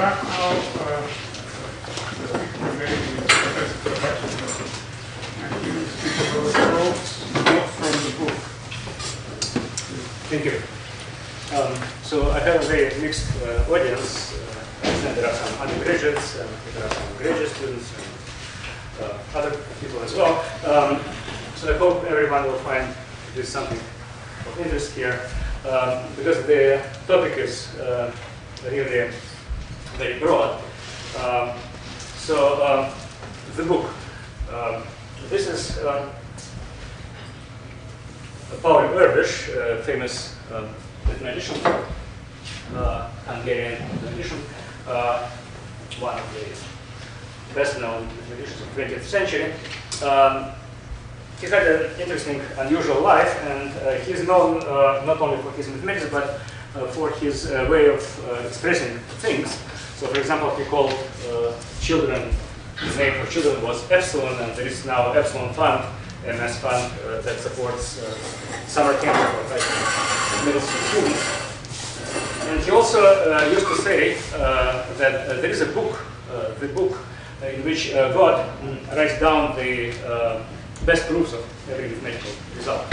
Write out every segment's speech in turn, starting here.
start now the speaking debate with Professor Tabachnikov. And he will speak about quotes from the book. Thank you. So I have a very mixed audience. There are some undergraduates, and there are some graduate students, and other people as well. So I hope everyone will find there's something of interest here, because the topic is really very broad. The book. This is Paul Erdos, famous mathematician, Hungarian mathematician, one of the best-known mathematicians of the 20th century. He had an interesting, unusual life, and he's known not only for his mathematics, but for his way of expressing things. So, for example, he called children, his name for children was Epsilon, and there is now Epsilon Fund, MS Fund, that supports summer camp for middle school students. And he also used to say that there is a book, the book in which God writes down the best proofs of every mathematical result.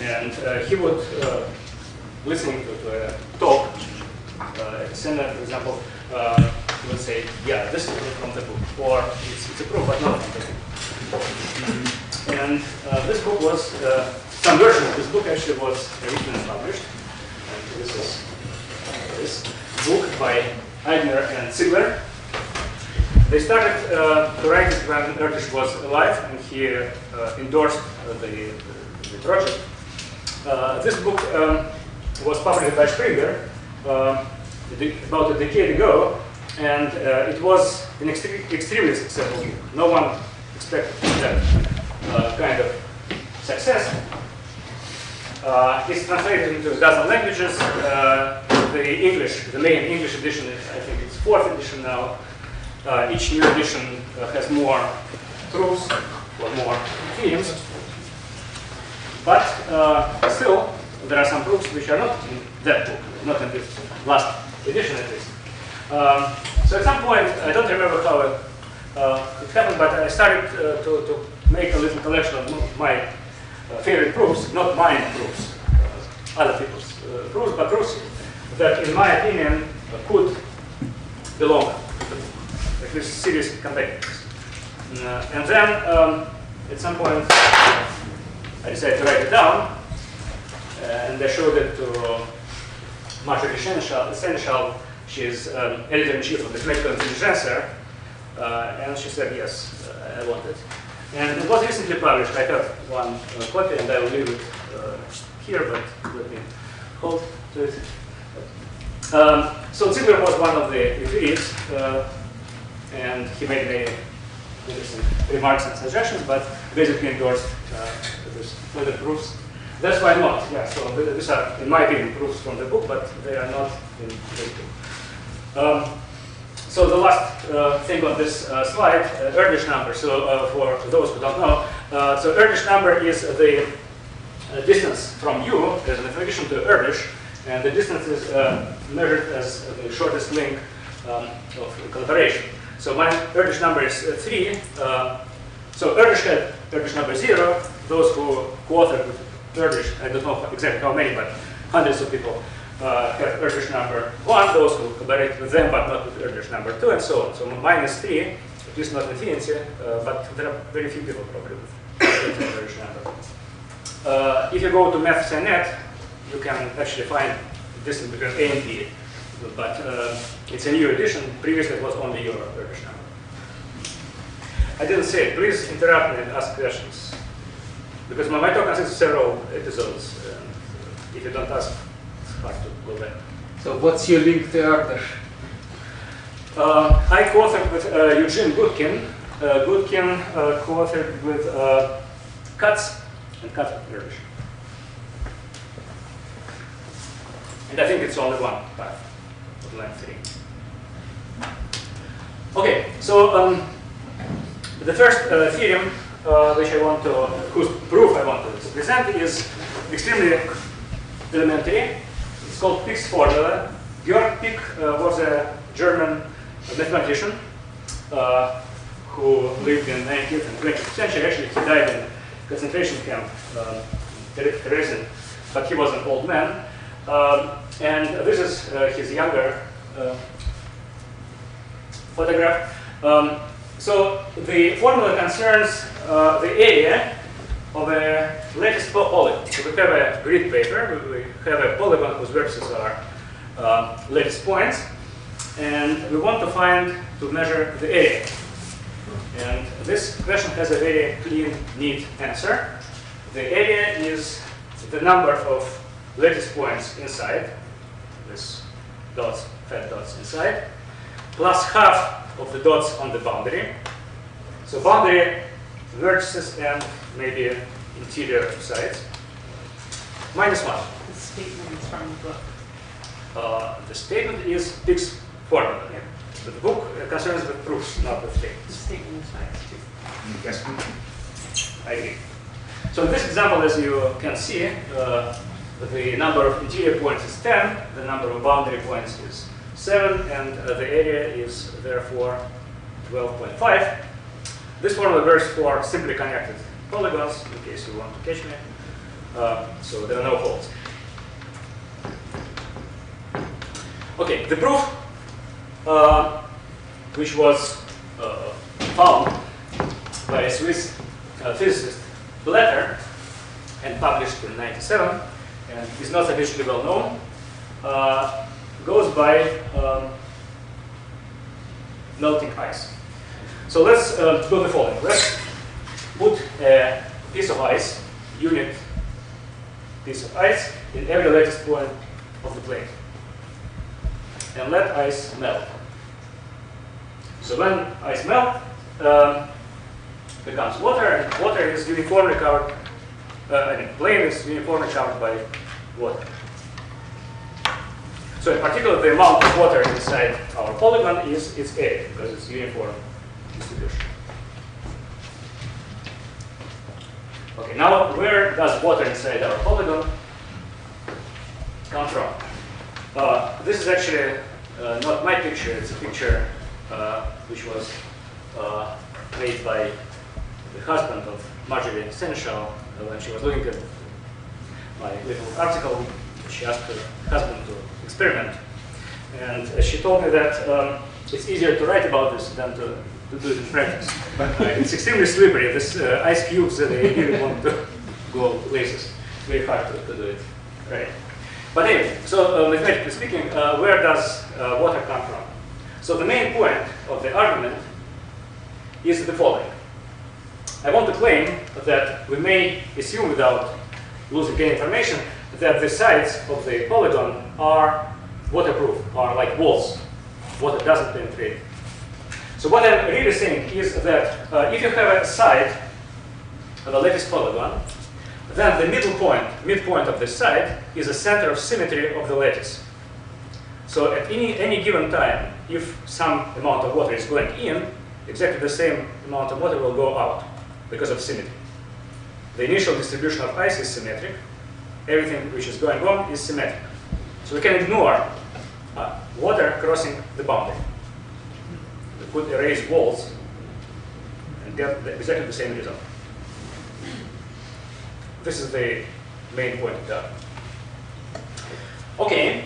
And he would, listening to a talk at the seminar, for example, he would say, yeah, this is from the book, or it's a proof, but not from the book. And this book was, some version of this book actually was written and published. And this is this book by Aigner and Ziegler. They started to write it when Erdos was alive, and he endorsed the project. This book was published by Springer about a decade ago, and it was an extremely successful book. No one expected that kind of success. It's translated into a dozen languages. The main English edition, I think it's 4th edition now. Each new edition has more proofs or more theorems, but still there are some proofs which are not in that book, not in this last edition at least. So at some point, I don't remember how it happened, but I started to make a little collection of my favorite proofs, not mine proofs, other people's proofs, but proofs that, in my opinion, could belong to this series contenders. And then, at some point, I decided to write it down, and I showed it to Marjorie Seneschal. She's editor-in-chief of the Mathematical Intelligencer, and she said, yes, I want it. And it was recently published. I have one copy, and I will leave it here, but let me hold to it. So Ziegler was one of the referees, and he made many interesting remarks and suggestions, but basically endorsed further proofs. That's why not. Yeah, so these are, in my opinion, proofs from the book, but they are not in this book. So the last thing on this slide, Erdos number. So for those who don't know, so Erdos number is the distance from you as a mathematician to Erdos, and the distance is measured as the shortest link of collaboration. So my Erdos number is 3. So Erdos had Erdos number 0. Those who co-authored with Erdos, I don't know exactly how many, but hundreds of people have Erdos number 1. Those who collaborate with them, but not with Erdos number 2, and so on. So mine is 3, at least not infinity, but there are very few people probably with Erdos number. If you go to maths.net, you can actually find the distance between A and B. But it's a new edition. Previously, it was only your Erdos number. I didn't say it. Please interrupt me and ask questions, because my talk consists of several episodes. And if you don't ask, it's hard to go back. So, what's your link to Erdos? I co-authored with Eugene Gutkin. Gutkin co-authored with Katz and Katz with Erdos. And I think it's only one path. Length 3. Okay, so the first theorem which I want to, whose proof I want to present, is extremely elementary. It's called Pick's formula. Georg Pick was a German mathematician who lived in 19th and 20th century. Actually, he died in concentration camp, Terezin, but he was an old man. And this is his younger photograph. So the formula concerns the area of a lattice polygon. So we have a grid paper, we have a polygon whose vertices are lattice points, and we want to measure the area. And this question has a very clean, neat answer. The area is the number of lattice points inside, this dots, fat dots inside, plus half of the dots on the boundary. So boundary, vertices, and maybe interior sides, minus 1. The statement is from the book. The statement is Pick's formula. Yeah. But the book concerns with proofs, not with The statements. statement is nice too. Yes, I agree. So in this example, as you can see, the number of interior points is 10, the number of boundary points is 7, and the area is therefore 12.5. This formula works for simply connected polygons, in case you want to catch me. So there are no holes. Okay, the proof, which was found by a Swiss physicist Blatter and published in 1997, and is not sufficiently well known, goes by melting ice. So let's do the following. Let's put a piece of ice, unit piece of ice, in every lattice point of the plate. And let ice melt. So when ice melts, becomes water, and water is uniformly covered, plane is uniformly covered by water. So in particular, the amount of water inside our polygon is its area, because it's uniform distribution. Okay, now where does water inside our polygon come from? This is actually not my picture, it's a picture which was made by the husband of Marjorie Seneschal when she was looking at my little article. She asked her husband to experiment, and she told me that it's easier to write about this than to do it in practice. It's extremely slippery. This ice cubes, they really want to go places. It's very hard to do it right. But anyway, so mathematically speaking, where does water come from? So the main point of the argument is the following. I want to claim that we may assume, without losing any information, that the sides of the polygon are waterproof, are like walls. Water doesn't penetrate. So what I'm really saying is that if you have a side of a lattice polygon, then the midpoint of the side, is the center of symmetry of the lattice. So at any given time, if some amount of water is going in, exactly the same amount of water will go out because of symmetry. The initial distribution of ice is symmetric. Everything which is going on is symmetric. So we can ignore water crossing the boundary. We could erase walls and get exactly the same result. This is the main point of that. Okay,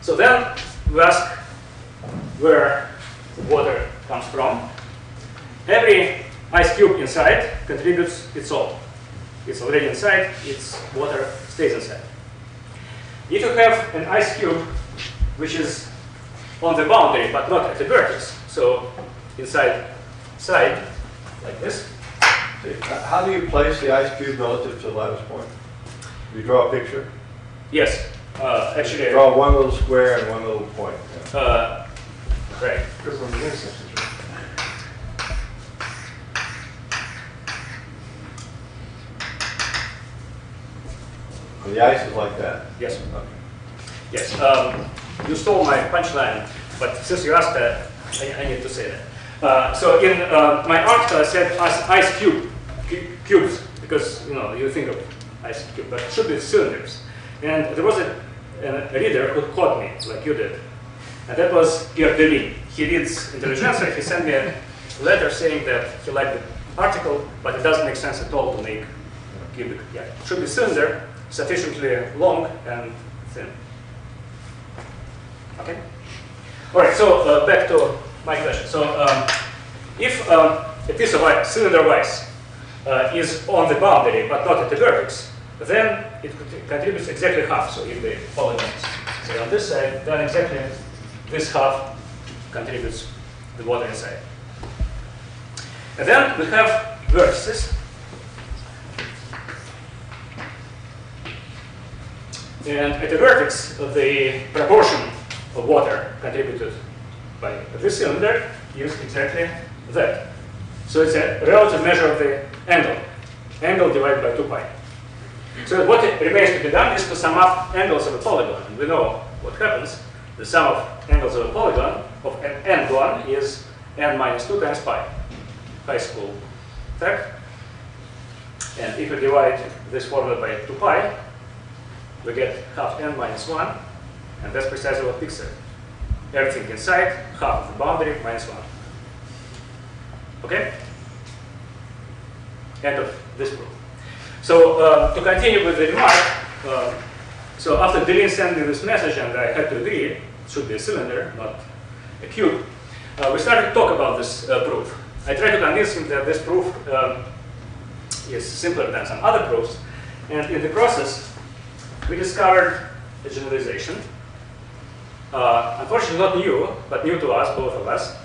so then we ask where water comes from. Every ice cube inside contributes its salt. It's already inside, its water stays inside. If you have an ice cube which is on the boundary but not at the vertex, so inside side like this. How do you place the ice cube relative to the lattice point? You draw a picture? Yes, actually. You draw one little square and one little point. Right. Because of the intersections, right? And the ice is like that. Yes. Okay. Yes. You stole my punchline, but since you asked that, I need to say that. So in my article, I said ice cubes, because you think of ice cube, but it should be cylinders. And there was a reader who caught me, like you did. And that was Pierre Delis. He reads Intelligencer. He sent me a letter saying that he liked the article, but it doesn't make sense at all to make cubic. Yeah, it should be cylinder, sufficiently long and thin. Okay? All right, so back to my question. So if a piece of ice, cylinder of ice is on the boundary but not at the vertex, then it contributes exactly half. So if the polygon is say on this side, then exactly this half contributes the water inside. And then we have vertices. And at the vertex, the proportion of water contributed by this cylinder is exactly that. So it's a relative measure of the angle divided by 2 pi. So what remains to be done is to sum up angles of a polygon. And we know what happens. The sum of angles of a polygon of an n-gon is n minus 2 times pi. High school fact. And if we divide this formula by 2 pi, we get half n minus 1. And that's precisely what Pick said. Everything inside, half of the boundary, minus 1. Okay? End of this proof. So to continue with the remark, so after Delis sent me this message and I had to agree, it should be a cylinder, not a cube, we started to talk about this proof. I tried to convince him that this proof is simpler than some other proofs, and in the process, we discovered a generalization. Unfortunately not new, but new to us, both of us.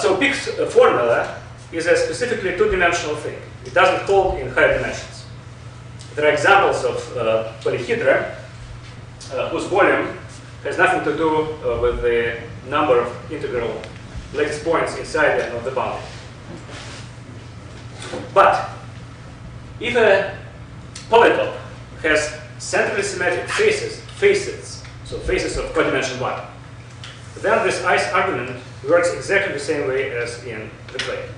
So Pick's formula is a specifically two-dimensional thing. It doesn't hold in higher dimensions. There are examples of polyhedra whose volume has nothing to do with the number of integral lattice points inside and on the boundary. But if a polytope has centrally symmetric faces, so faces of codimension 1, then this ice argument works exactly the same way as in the plane.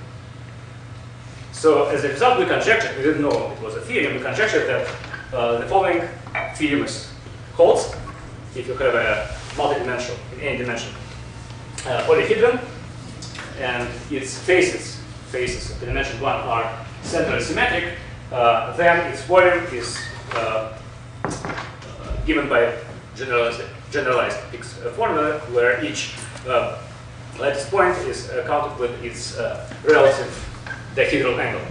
So as a result, we conjectured, we didn't know it was a theorem, we conjectured that the following theorem holds if you have a multidimensional, in any dimension, polyhedron, and its faces of the dimension 1 are centrally symmetric, then its volume is given by generalized Pick's formula, where each lattice point is counted with its relative dihedral angle.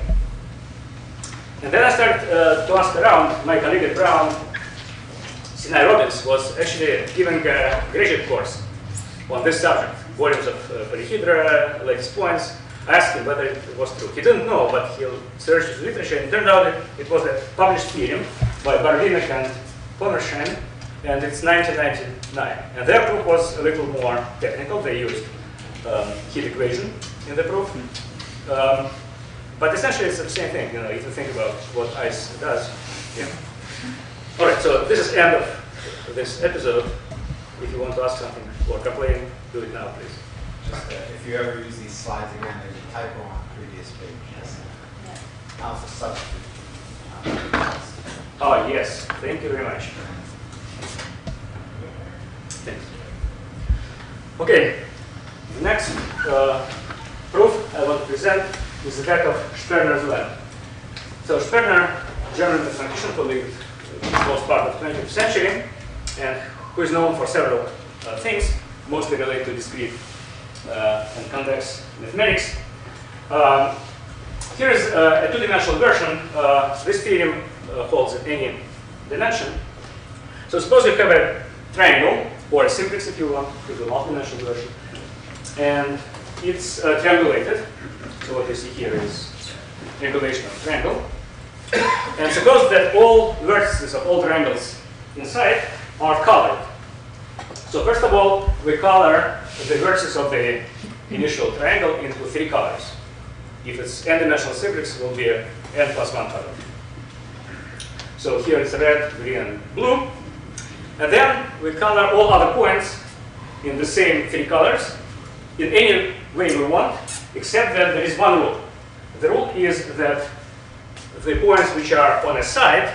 And then I started to ask around. My colleague at Brown, Sinai Robbins, was actually giving a graduate course on this subject, volumes of polyhedra, lattice points. I asked him whether it was true. He didn't know, but he searched the literature, and it turned out that it was a published theorem by Barvinek and Pomershen, and it's 1999. And their proof was a little more technical. They used heat equation in the proof. But essentially, it's the same thing, if you think about what ice does. Yeah. All right, so this is the end of this episode. If you want to ask something or complain, do it now, please. Just if you ever use these slides again, there's a typo on the previous page. Yes. Now it's a substitute. Oh, yes. Thank you very much. Thanks. Okay. The next proof I want to present is that of Sperner's lamp. So Sperner, German mathematician who lived most part of the 20th century, and who is known for several things, mostly related to discrete and convex mathematics. Here is a two-dimensional version. This theorem holds in any dimension. So suppose you have a triangle, or a simplex if you want to do a multi-dimensional version, and it's triangulated. So what you see here is triangulation of a triangle. And suppose that all vertices of all triangles inside are colored. So first of all, we color the vertices of the initial triangle into 3 colors. If it's n-dimensional simplex, it will be n plus 1 color. So here it's red, green, and blue. And then we color all other points in the same 3 colors in any way we want, except that there is one rule. The rule is that the points which are on a side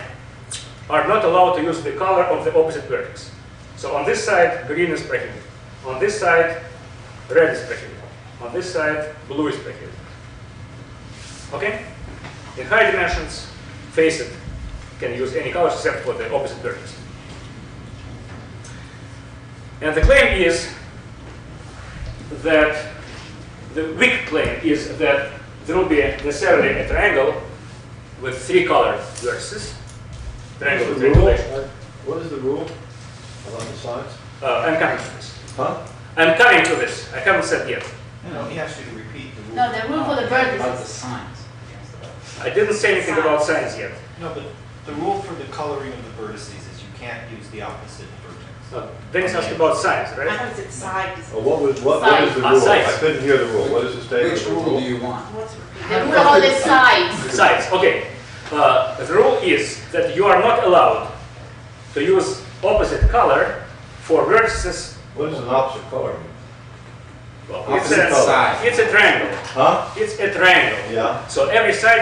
are not allowed to use the color of the opposite vertex. So on this side, green is prohibited. On this side, red is prohibited. On this side, blue is prohibited. Okay? In higher dimensions, face it can use any colors except for the opposite vertex. And the claim is that the weak claim is that there will be necessarily a triangle with 3 colored vertices. Triangle with triangulation. What is the rule about the sides? I'm coming to this. Huh? I'm coming to this. I haven't said yet. No, he asked you to repeat the rule. No, the rule for the About the vertices. signs. I didn't say anything about signs yet. No, but the rule for the coloring of the vertices is you can't use the opposite vertex. Dennis asked about signs, I right? thought it said sides. What is the Ah, rule? sides. I couldn't hear the rule. What is the statement? Which of the rule do you want? What's the rule about the sides? Sides, okay. The rule is that you are not allowed to use opposite color for vertices. What is an opposite color mean? Well, Opposite side. it's a triangle. Huh? It's a triangle. Yeah, So every side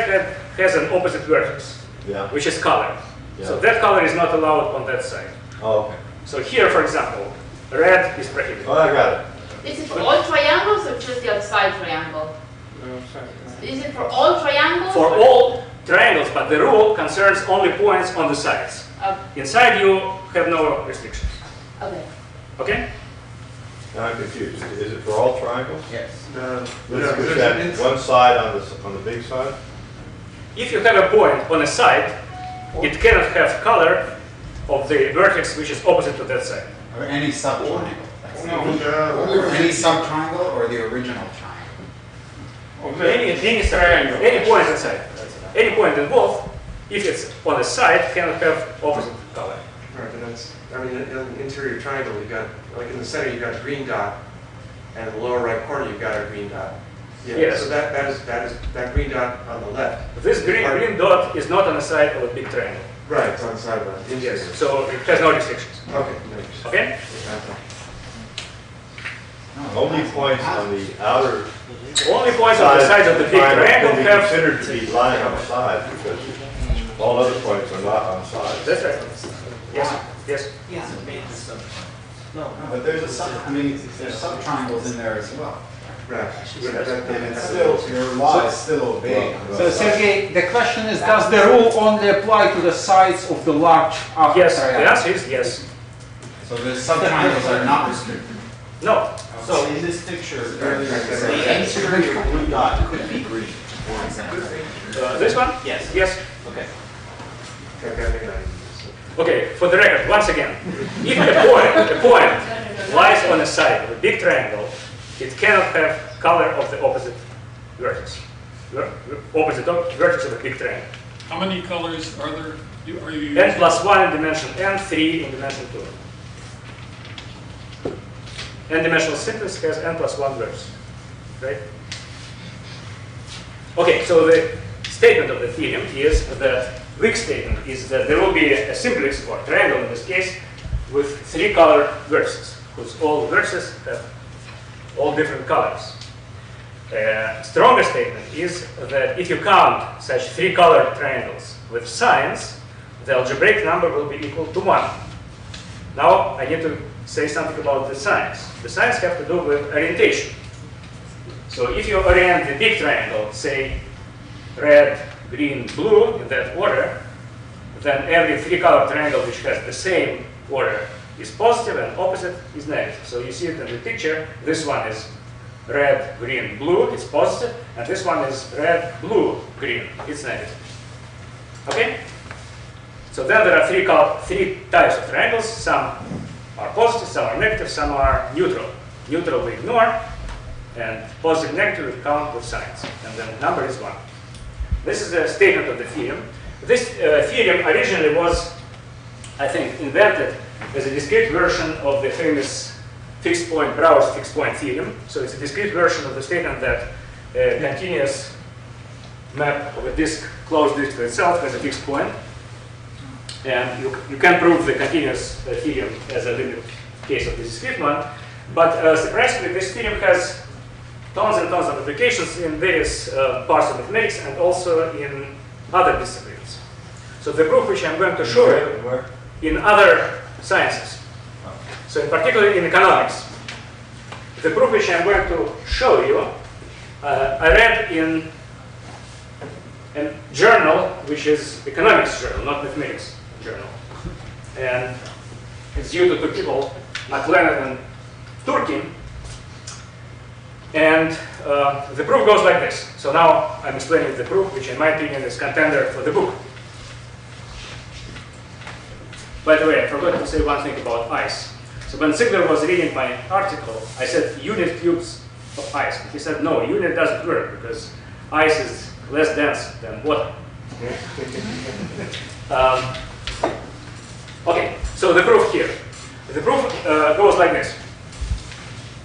has an opposite vertex, yeah. which is colored. So Yeah. that color is not allowed on that side. Oh, okay. So here, for example, red is prohibited. Oh, I got it. Is it for all triangles or just the outside triangle? Is it for all triangles? For all triangles, but the rule concerns only points on the sides. Inside you have no restrictions. Okay. Okay? Now I'm confused. Is it for all triangles? Yes. Let's push that one side on the big side. If you have a point on a side, it cannot have color of the vertex which is opposite to that side. Or any subtriangle. That's the No, rule. Any subtriangle or the original triangle. Any triangle, any point inside, any point in both, if it's on a side, cannot have opposite color. Right, but that's, I mean, in the interior triangle, you've got, like in the center, you've got a green dot, and in the lower right corner, you've got a green dot. Yeah, Yes. so that green dot on the left. This green dot is not on the side of a big triangle. Right, it's on the side of the interior. Yes. So it has no restrictions. Okay, thanks. Okay? Only points on the outer Only points on the sides of the big triangle can be have. considered to be lying on the side because all other points are not on sides. That's right. Yes. Yes. He hasn't made this up. No, but there's a sub, I mean, there's subtriangles in there as well. Right. And it's still, your law is still obeyed. So Sergei, the question is, does the rule only apply to the sides of the large Yes. The triangle? answer is yes. So the subtriangles are not restricted. No. So in this picture, earlier, the interior blue dot could be green, for example. This one? Yes. Yes. Okay. Okay, for the record, once again, if a point lies on the side of a big triangle, it cannot have color of the opposite vertex. Opposite vertex of a big triangle. How many colors are there? Are you N plus 1 in dimension n, 3 in dimension 2. N-dimensional simplest has n plus 1 vertex, right? Okay, so the statement of the theorem is that weak statement is that there will be a simplex, or triangle in this case, with 3 colored vertices, whose all vertices have all different colors. Stronger statement is that if you count such 3 colored triangles with signs, the algebraic number will be equal to 1. Now I need to say something about the signs. The signs have to do with orientation. So if you orient the big triangle, say red, green, blue, in that order, then every 3-colored triangle which has the same order is positive and opposite is negative. So you see it in the picture. This one is red, green, blue, it's positive, and this one is red, blue, green, it's negative. Okay? So then there are three types of triangles. Some are positive, some are negative, some are neutral. Neutral we ignore, and positive, negative we count with signs. And then the number is 1. This is the statement of the theorem. This theorem originally was, I think, invented as a discrete version of the famous Brouwer's fixed point theorem. So it's a discrete version of the statement that a continuous map of a disk, closed disk to itself has a fixed point. And you can prove the continuous theorem as a limit case of the discrete one. But surprisingly, this theorem has tons and tons of applications in various parts of mathematics and also in other disciplines. So the proof which I'm going to show you in other sciences. So in particular in economics. the proof which I'm going to show you, I read in a journal which is economics journal, not mathematics journal. And it's due to two people, McLennan and Turkin. And the proof goes like this. So now I'm explaining the proof, which in my opinion is contender for the book. By the way, I forgot to say one thing about ice. So when Ziegler was reading my article, I said unit cubes of ice. And he said, no, unit doesn't work because ice is less dense than water. Okay, so the proof here. The proof goes like this.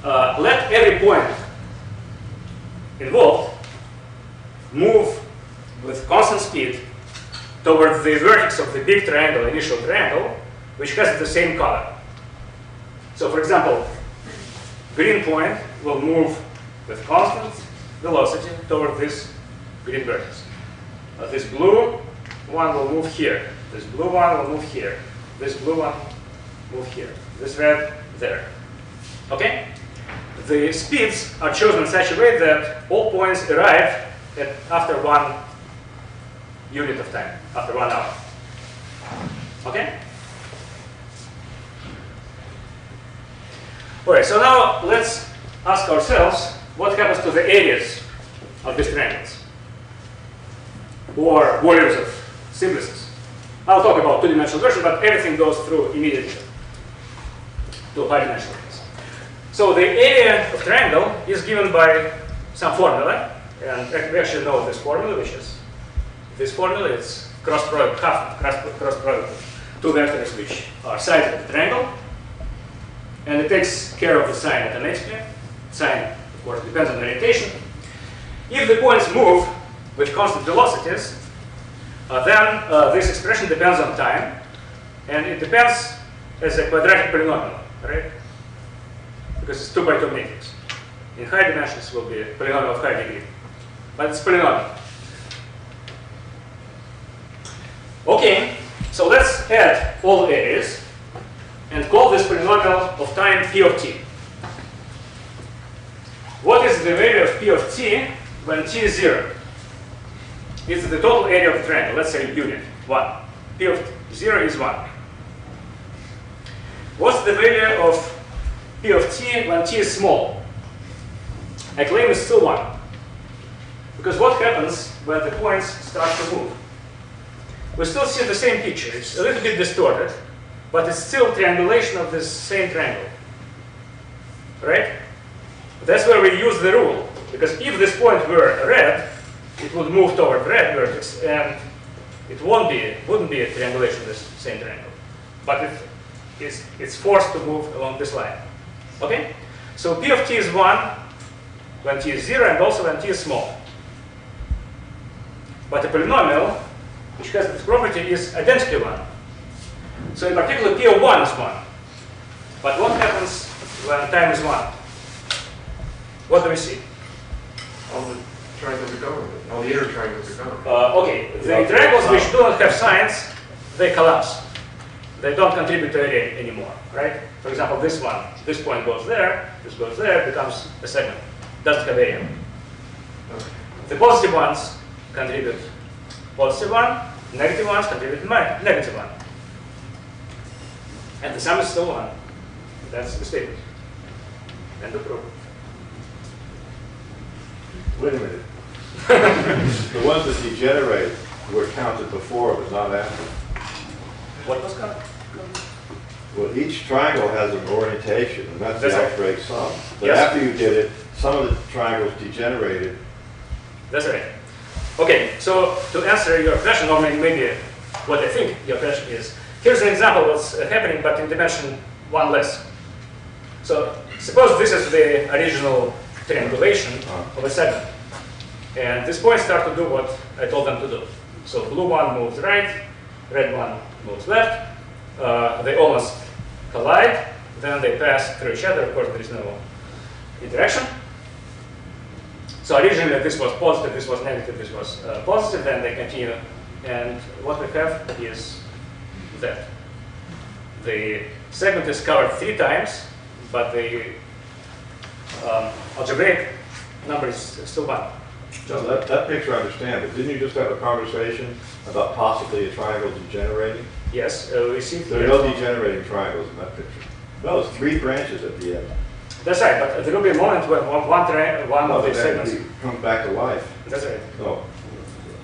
Let every point involved move with constant speed towards the vertex of the big triangle, initial triangle, which has the same color. So for example, green point will move with constant velocity toward this green vertex. This blue one will move here. This blue one will move here. This blue one move here. This red there. Okay? The speeds are chosen in such a way that all points arrive after 1 unit of time, after 1 hour. Okay? Alright, so now let's ask ourselves what happens to the areas of these triangles or volumes of simplices. I'll talk about two-dimensional version, but everything goes through immediately to high-dimensional case. So the area of triangle is given by some formula, and we actually know this formula, which is this formula. It's cross product, half cross product of two vectors which are sides of the triangle, and it takes care of the sign automatically. Sign, of course, depends on the orientation. If the points move with constant velocities, then this expression depends on time, and it depends as a quadratic polynomial, right? Because it's 2 by 2 matrix. In high dimensions will be a polynomial of high degree, but it's polynomial. Okay, so let's add all areas and call this polynomial of time p of t. What is the value of p of t when t is 0? It's the total area of the triangle. Let's say unit 1. P of 0 is 1. What's the value of p of t when t is small? I claim it's still 1. Because what happens when the points start to move? We still see the same picture. It's a little bit distorted, but it's still triangulation of this same triangle. Right? That's where we use the rule. Because if this point were red, it would move toward red vertex, and it wouldn't be a triangulation of this same triangle. But it's forced to move along this line. Okay? So p of t is 1 when t is 0, and also when t is small. But a polynomial which has this property is identically 1. So in particular, p of 1 is 1. But what happens when time is 1? What do we see? All the triangles are going. All the inner triangles are going. Okay, the triangles which do not have signs, they collapse. They don't contribute to area anymore, right? For example, this one, this point goes there, this goes there, becomes a segment. Doesn't have area. Okay. The positive ones contribute positive 1, negative ones contribute negative 1. And the sum is still 1. That's the statement. And the proof. Wait a minute. The ones that degenerate were counted before, but not after. What was counted? Well, each triangle has an orientation, and that's the That's right. algebraic sum. But Yes. after you did it, some of the triangles degenerated. That's right. Okay, so to answer your question, or maybe what I think your question is, here's an example of what's happening, but in dimension 1 less. So suppose this is the original triangulation of a segment. And these points start to do what I told them to do. So blue one moves right, red one moves left. They almost collide, then they pass through each other. Of course, there is no interaction. So originally this was positive, this was negative, this was positive, then they continue. And what we have is that the segment is covered 3 times, but the algebraic number is still 1. No, that picture I understand, but didn't you just have a conversation about possibly a triangle degenerating? Yes, we see There are no degenerating triangles in that picture. No, it's 3 branches at the end. That's right, but there will be a moment when one of the segments. Come back to life. That's right. No.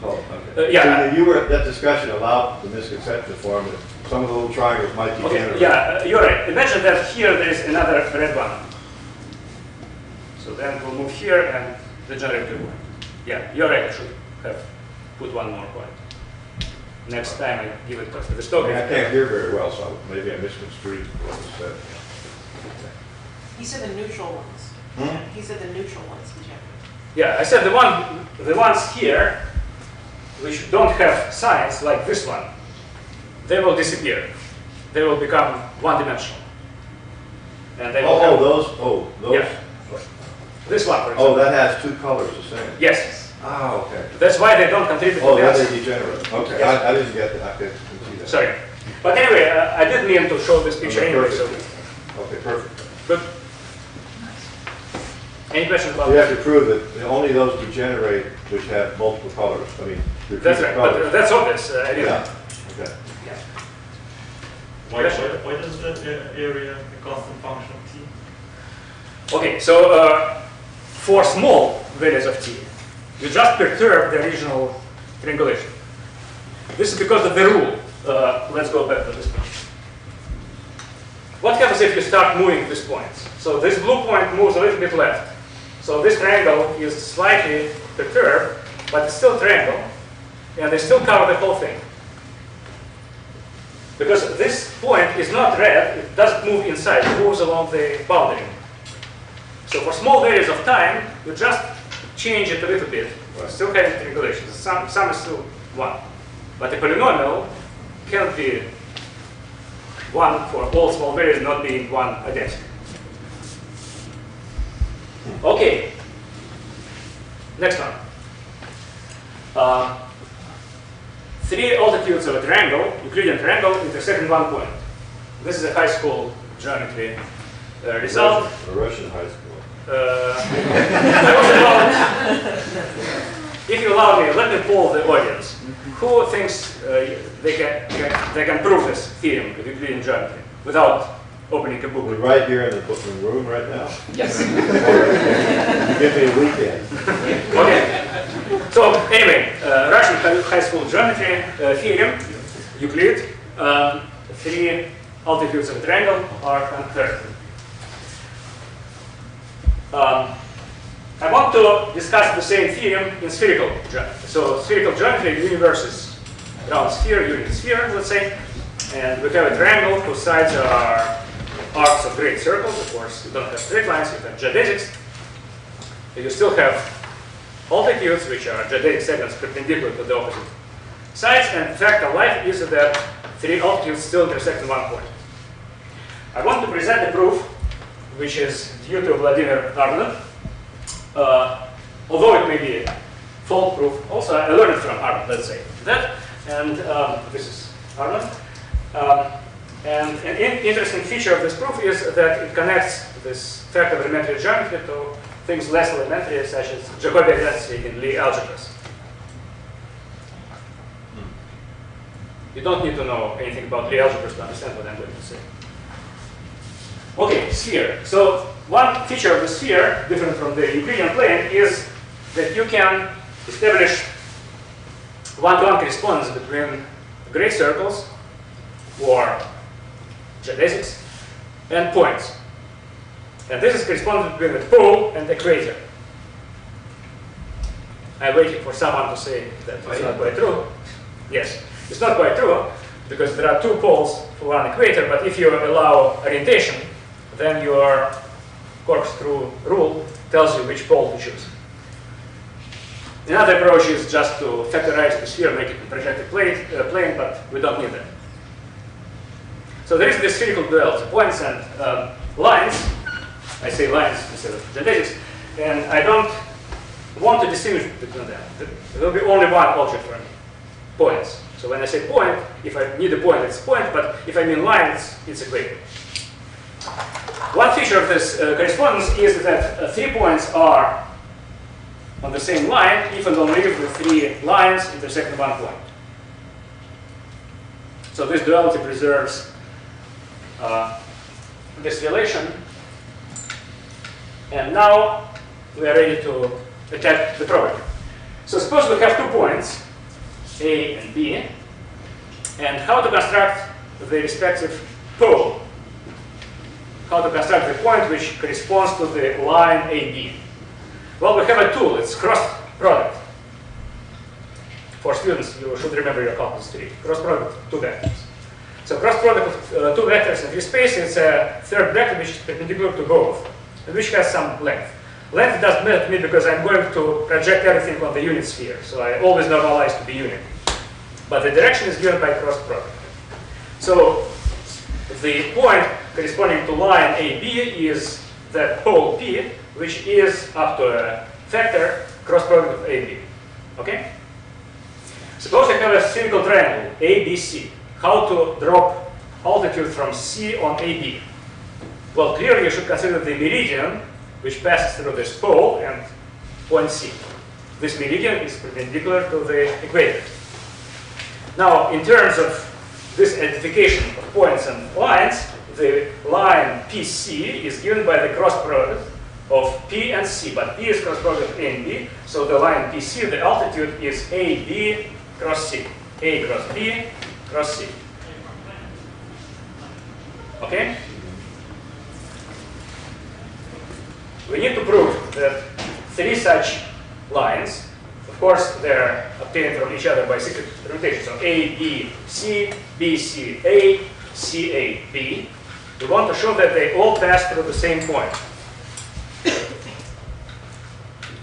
Oh, okay. Yeah. So you were, that discussion allowed the misconception to form that some of the little triangles might degenerate. Okay, yeah, you're right. Imagine that here there is another red one. So then we'll move here and degenerate the point. Yeah, you're right. I should have put one more point. Next time I give it to the story. I can't hear very well, so maybe I misconstrued what was said. He said the neutral ones. Hmm? He said the neutral ones degenerate. Yeah, I said the ones here which don't have signs like this one, they will disappear. They will become one-dimensional. And they will have, those. Yeah. This one, for example. Oh, that has 2 colors the same. Yes. Ah, okay. That's why they don't contribute Oh, to then this. they degenerate. Okay, Yes. I didn't get that. I didn't see that. Sorry. But anyway, I did mean to show this picture Okay, anyway, so perfect. Okay, perfect. good. Any questions about You that? have to prove that only those degenerate which have multiple colors. I mean, That's right, colors. but that's obvious. I didn't. Yeah, okay. Yeah. Why does the area a constant function of t? Okay, so for small values of t, you just perturb the original triangulation. This is because of the rule. Let's go back to this point. What happens if you start moving these points? So this blue point moves a little bit left. So this triangle is slightly perturbed, but it's still a triangle, and they still cover the whole thing. Because this point is not red, it doesn't move inside, it moves along the boundary. So for small values of time, you just change it a little bit. Right. Still having triangulation. Sum is still 1. But the polynomial can't be 1 for all small values not being 1 identity. Okay. Next one. 3 altitudes of a triangle, Euclidean triangle, intersect in 1 point. This is a high school geometry result. A Russian high school. I was allowed, if you allow me, let me poll the audience. Who thinks they can prove this theorem of Euclidean geometry without opening a We're book? right here in the room right now. Yes. Give me a weekend. Okay. So anyway, Russian high school geometry theorem, Euclid, 3 altitudes of a triangle are unheard. I want to discuss the same theorem in spherical geometry. So spherical geometry, the universe is around sphere, unit sphere, let's say, and we have a triangle whose sides are arcs of great circles. Of course, you don't have straight lines, you have geodesics. You still have altitudes, which are geodetic segments perpendicular to the opposite sides, and the fact of life is that 3 altitudes still intersect in 1 point. I want to present a proof which is due to Vladimir Arnold. Although it may be fault proof, also I learned it from Arnold, let's say that. And this is Arnold. And an interesting feature of this proof is that it connects this fact of elementary geometry to things less elementary, such as Jacobian identity in Lie algebras. You don't need to know anything about Lie algebras to understand what I'm going to say. Okay, sphere. So one feature of the sphere, different from the Euclidean plane, is that you can establish one-to-one correspondence between great circles or geodesics and points. And this is correspondence between the pole and the equator. I'm waiting for someone to say that it's not quite true. Yes, it's not quite true because there are 2 poles for one equator, but if you allow orientation, then your corkscrew rule tells you which pole to choose. Another approach is just to factorize the sphere, make it a projected plane, but we don't need that. So there is this spherical duality, points and lines. I say lines instead of geodesics, and I don't want to distinguish between them. There will be only one object for me, points. So when I say point, if I need a point, it's point, but if I mean lines, it's equator. One feature of this correspondence is that 3 points are on the same line if and only if the 3 lines intersect at 1 point. So this duality preserves this relation. And now we are ready to attack the property. So suppose we have 2 points, A and B, and how to construct the respective pole. How to construct the point which corresponds to the line AB. Well, we have a tool, it's cross product. For students, you should remember your calculus 3. Cross product of 2 vectors. So cross product of 2 vectors in free space is a third vector which is perpendicular to both, and which has some length. Length doesn't matter to me because I'm going to project everything on the unit sphere, so I always normalize to the unit. But the direction is given by cross product. So the point corresponding to line AB is the pole P, which is up to a vector cross product of AB. Okay? Suppose I have a spherical triangle ABC. How to drop altitude from C on AB? Well, clearly you should consider the meridian which passes through this pole and point C. This meridian is perpendicular to the equator. Now, in terms of this identification of points and lines, the line PC is given by the cross product of P and C, but P is cross product of A and B, so the line PC, the altitude is AB cross C. A cross B cross C. Okay? We need to prove that 3 such lines, of course, they're obtained from each other by secret permutation. So A, B, C, B, C, A, C, A, B. We want to show that they all pass through the same point.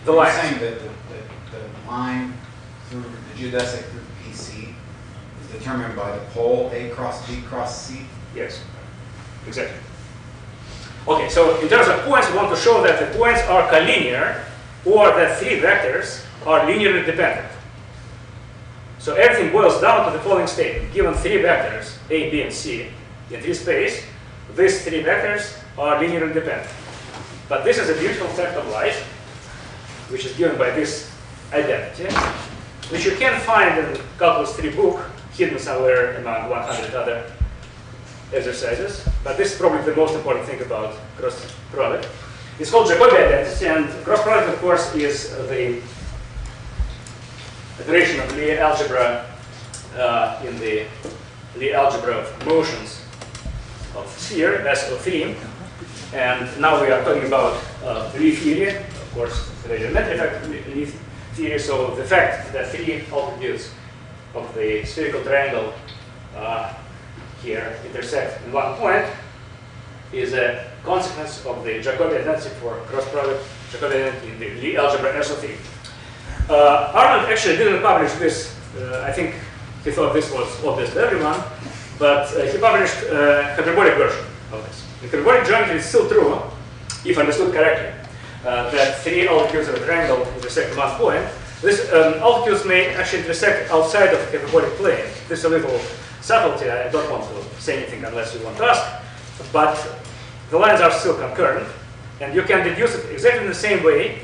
The You're line. saying that the line through the geodesic through PC is determined by the pole A cross B cross C? Yes, exactly. Okay, so in terms of points, we want to show that the points are collinear or that 3 vectors are linearly dependent. So everything boils down to the following statement. Given 3 vectors, A, B, and C, in free space, these 3 vectors are linearly dependent. But this is a beautiful fact of life, which is given by this identity, which you can find in Calculus 3 book, hidden somewhere among 100 other exercises. But this is probably the most important thing about cross product. It's called Jacobi identity, and cross product, of course, is the operation of Lie algebra in the Lie algebra of motions of sphere, SO3. And now we are talking about Lie theory, of course, the geometric effect of Lie theory. So the fact that 3 altitudes of the spherical triangle here intersect in 1 point is a consequence of the Jacobi identity for cross product Jacobi identity in the Lie algebra SO3. Arnold actually didn't publish this. I think he thought this was obvious to everyone, but he published a hyperbolic version of this. In hyperbolic geometry, it's still true, if understood correctly, that 3 altitudes of a triangle intersect at 1 point. These altitudes may actually intersect outside of the hyperbolic plane. This is a little subtlety. I don't want to say anything unless you want to ask, but the lines are still concurrent, and you can deduce it exactly in the same way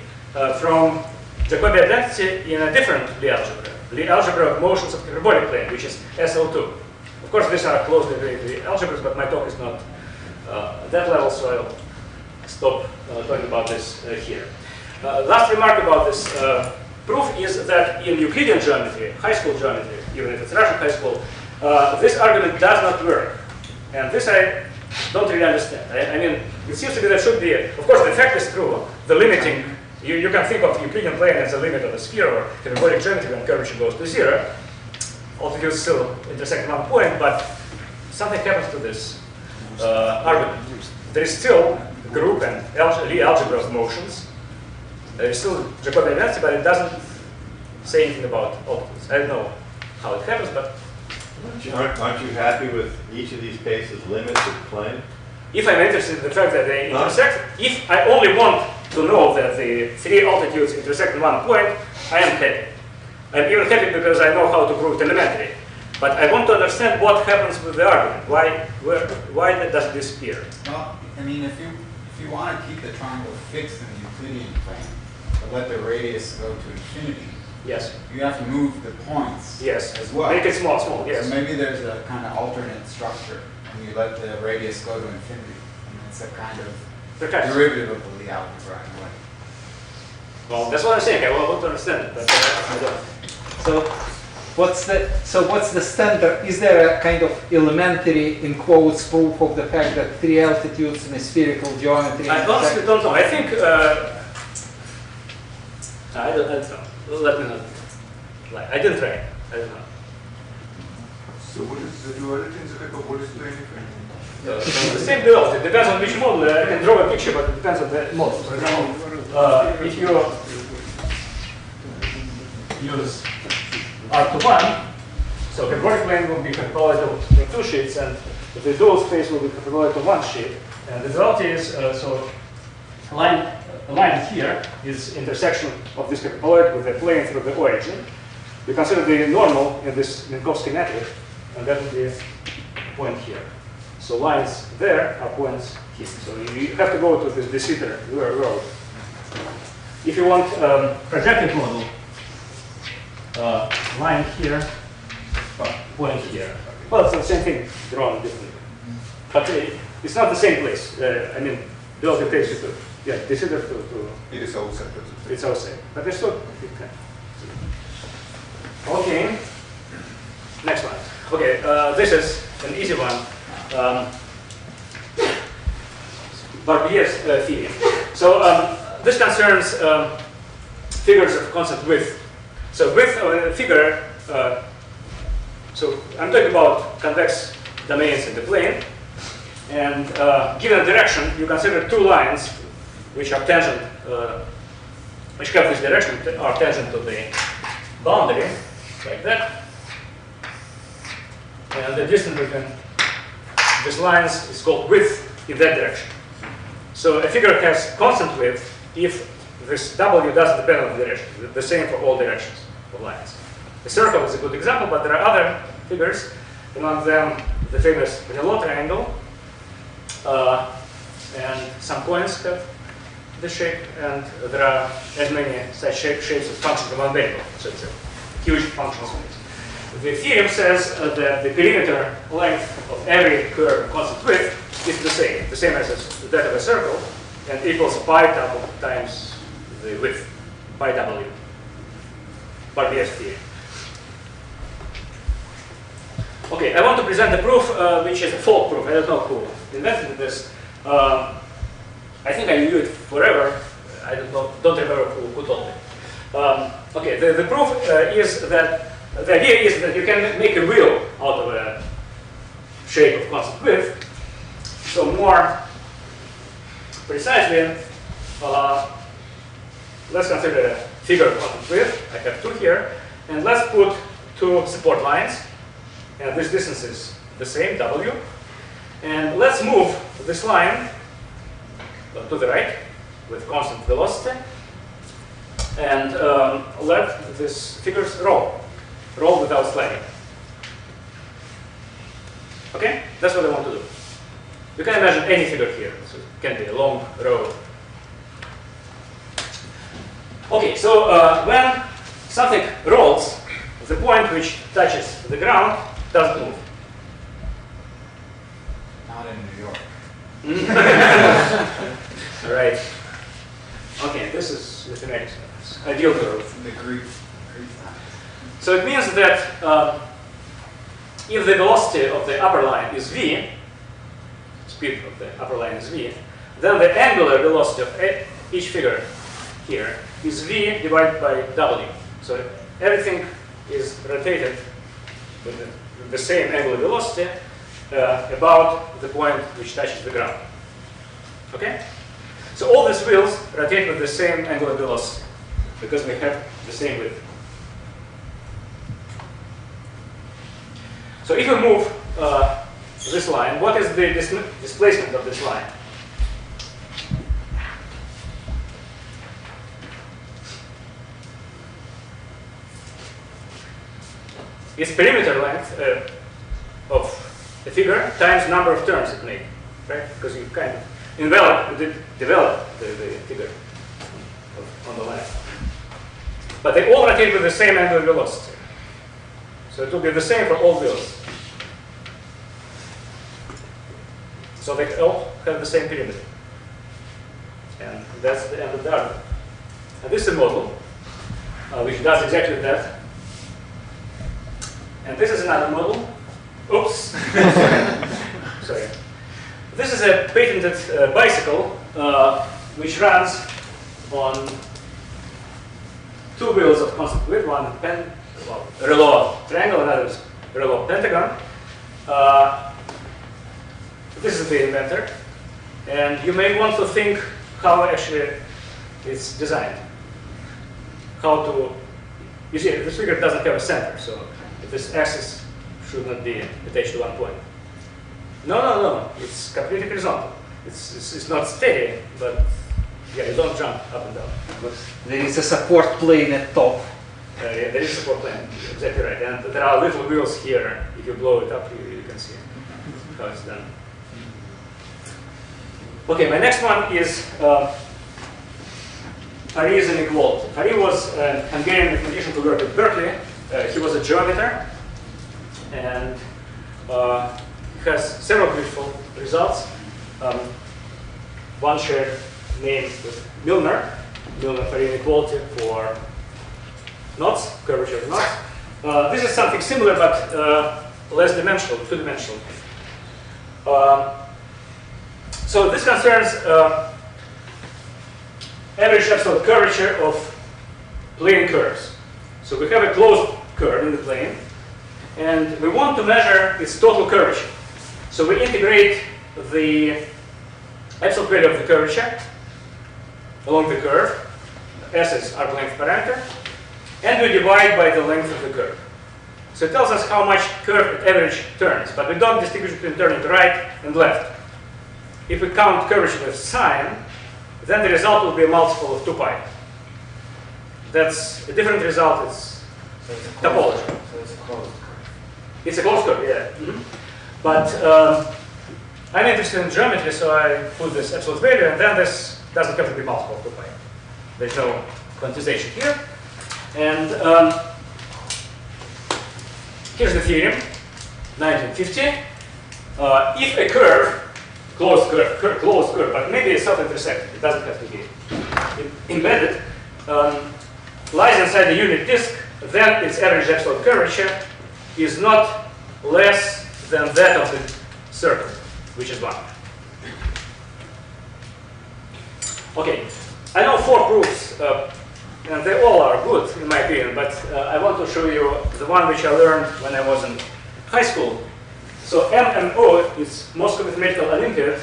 from Jacobi identity in a different Lie algebra. Lie algebra of motions of hyperbolic plane, which is SL2. Of course, these are closely related algebras, but my talk is not at that level, so I'll stop talking about this here. Last remark about this proof is that in Euclidean geometry, high school geometry, even if it's Russian high school, this argument does not work. And this I don't really understand. I mean, it seems to be that should be, of course, the fact is true. The limiting, you can think of the Euclidean plane as the limit of the sphere, or hyperbolic geometry when curvature goes to 0. Altitudes still intersect 1 point, but something happens to this argument. There is still a group and Lie algebra of motions. There is still Jacobi identity, but it doesn't say anything about altitudes. I don't know how it happens, but Aren't you happy with each of these cases limits of plane? if I'm interested in the fact that they intersect, if I only want to know that the 3 altitudes intersect in 1 point, I am happy. I'm even happy because I know how to prove it elementary. But I want to understand what happens with the argument. Why does it disappear? Well, I mean, if you want to keep the triangle fixed in the Euclidean plane, but let the radius go to infinity, Yes. you have to move the points Yes. as well. Make it small, yes. So maybe there's a kind of alternate structure, and you let the radius go to infinity. And it's a kind of derivative of the algebra in a way. Well, that's what I'm saying. I want to understand it, but I don't. So what's the standard? Is there a kind of elementary, in quotes, proof of the fact that three altitudes in a spherical geometry? I honestly don't know. I think I don't know. Let me know. I didn't try. I don't know. So what is the duality in the paper? What is the anything? The same duality. It depends on which model. I can draw a picture, but it depends on the model. For example, if you use R to 1, so the hyperbolic plane will be hyperbolic to two sheets, and the dual space will be hyperbolic to one sheet. And the duality is so a line here is intersection of this hyperboloid with the plane through the origin. We consider the normal in this Minkowski metric, and that would be a point here. So lines there are points here. So you have to go to the de Sitter road. If you want projective model, line here, point here. Well, it's the same thing drawn differently. But it's not the same place. I mean, duality takes you to, de Sitter to It is all separate. it's all same. But there's still, okay. Next one. Okay, this is an easy one. Barbier's theorem. So this concerns figures of constant width. So width of a figure, so I'm talking about convex domains in the plane. And given a direction, you consider two lines which are tangent, which have this direction, are tangent to the boundary, like that. And the distance between these lines is called width in that direction. So a figure has constant width if this W doesn't depend on the direction. The same for all directions of lines. A circle is a good example, but there are other figures. Among them, the famous Renault triangle. And some coins have this shape, and there are as many such shapes as functions of one variable. So it's a huge functional space. The theorem says that the perimeter length of every curve of constant width is the same as that of a circle, and equals pi times the width, pi w, Barbier's theorem. Okay, I want to present the proof, which is a fault proof. I don't know who invented this. I think I knew it forever. I don't remember who told me. Okay, the proof is that the idea is that you can make a wheel out of a shape of constant width. So more precisely, let's consider a figure of constant width. I have two here, and let's put two support lines, and this distance is the same, w. And let's move this line to the right with constant velocity, and let these figures roll without sliding. Okay, that's what I want to do. You can imagine any figure here, so it can be a long row. Okay, so when something rolls, the point which touches the ground doesn't move. Not in New York. All right. Okay, this is mathematics. Ideal curve. The Greek. So it means that if the velocity of the upper line is v, speed of the upper line is v, then the angular velocity of each figure here is v divided by w. So everything is rotated with the same angular velocity about the point which touches the ground. Okay? So all these wheels rotate with the same angular velocity because we have the same width. So if we move this line, what is the displacement of this line? is perimeter length of a figure times number of turns it makes, right? Because you kind of develop the figure on the left. But they all rotate with the same angular velocity. So it will be the same for all wheels. So they all have the same perimeter. And that's the end of the argument. And this is a model which does exactly that. And this is another model. Oops. Sorry. This is a patented bicycle which runs on two wheels of constant width, one Penn, well, Rayleigh triangle, another is Rayleigh pentagon. This is the inventor, and you may want to think how actually it's designed. How to, you see, this figure doesn't have a center, so this axis should not be attached to one point. No, it's completely horizontal. It's not steady, but yeah, you don't jump up and down. There is a support plane at top. Yeah, there is a support plane, exactly right. And there are little wheels here. If you blow it up, you can see how it's done. Okay, my next one is Fary's inequality. Fary was a Hungarian mathematician who worked at Berkeley. He was a geometer, and he has several beautiful results. One shared name with Milner-Fary inequality for knots, curvature of knots. This is something similar, but less dimensional, two-dimensional. So this concerns average absolute curvature of plane curves. So we have a closed curve in the plane, and we want to measure its total curvature. So we integrate the absolute value of the curvature along the curve. S is arc length parameter, and we divide by the length of the curve. So it tells us how much curve average turns, but we don't distinguish between turning right and left. If we count curvature with sine, then the result will be a multiple of 2 pi. That's a different result. It's topology. So it's a closed curve. It's a closed curve, yeah. But I'm interested in geometry, so I put this absolute value, and then this doesn't have to be multiple of 2 pi. There's no quantization here. And here's the theorem, 1950. If a curve, closed curve, but maybe it's self-intersecting, it doesn't have to be embedded, lies inside the unit disk, then its average absolute curvature is not less than that of the circle, which is 1. Okay, I know 4 proofs, and they all are good in my opinion, but I want to show you the one which I learned when I was in high school. So MMO is Moscow Mathematical Olympiad,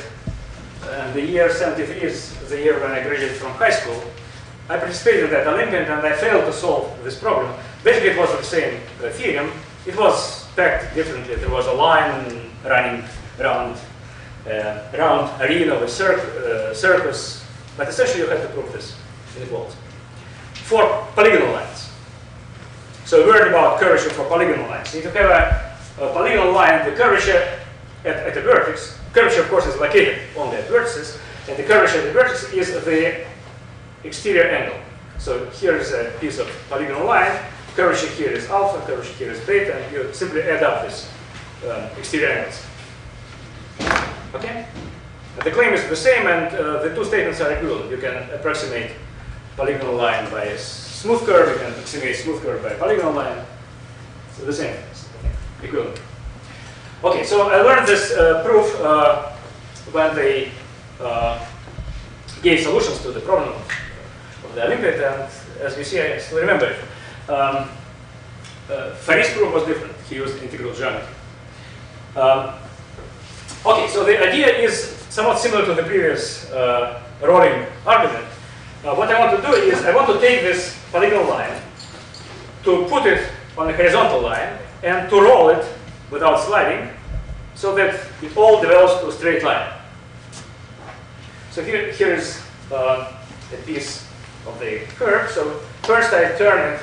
and the year 73 is the year when I graduated from high school. I participated in that Olympiad, and I failed to solve this problem. Basically, it was the same theorem. It was packed differently. There was a line running around round arena with circus, but essentially you had to prove this inequality. For polygonal lines. So we learned about curvature for polygonal lines. If you have a polygonal line, the curvature at a vertex, curvature of course is located only at vertices, and the curvature at the vertex is the exterior angle. So here is a piece of polygonal line, curvature here is alpha, curvature here is beta, and you simply add up these exterior angles. Okay? And the claim is the same, and the two statements are equivalent. You can approximate polygonal line by a smooth curve, you can approximate smooth curve by a polygonal line. So the same, equivalent. Okay, so I learned this proof when they gave solutions to the problem of the Olympiad, and as you see, I still remember it. Fary's proof was different. He used integral geometry. Okay, so the idea is somewhat similar to the previous rolling argument. What I want to do is I want to take this polygonal line, to put it on a horizontal line, and to roll it without sliding, so that it all develops to a straight line. So here is a piece of the curve. So first I turn it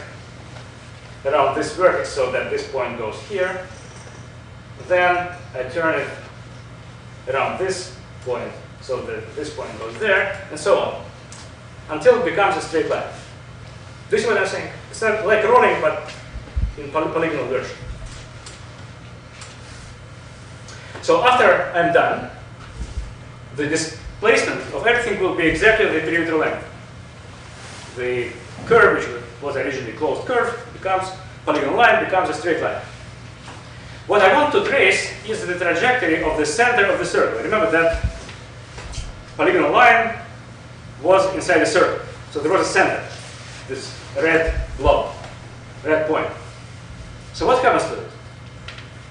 around this vertex so that this point goes here. Then I turn it around this point so that this point goes there, and so on, until it becomes a straight line. This is what I'm saying. It's not like rolling, but in polygonal version. So after I'm done, the displacement of everything will be exactly the perimeter length. The curve, which was originally closed curve, becomes polygonal line, becomes a straight line. What I want to trace is the trajectory of the center of the circle. Remember that polygonal line was inside the circle. So there was a center, this red blob, red point. So what happens to it?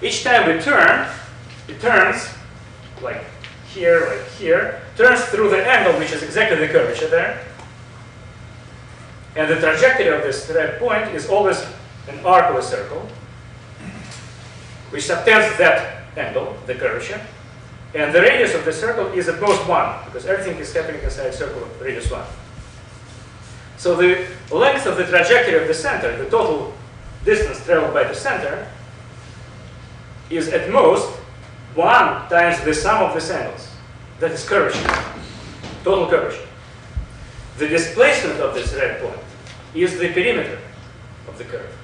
Each time we turn, it turns like here, turns through the angle which is exactly the curvature there. And the trajectory of this red point is always an arc of a circle, which subtends that angle, the curvature. And the radius of the circle is at most 1, because everything is happening inside a circle of radius 1. So the length of the trajectory of the center, the total distance traveled by the center, is at most 1 times the sum of these angles. That is curvature, total curvature. The displacement of this red point is the perimeter of the curve.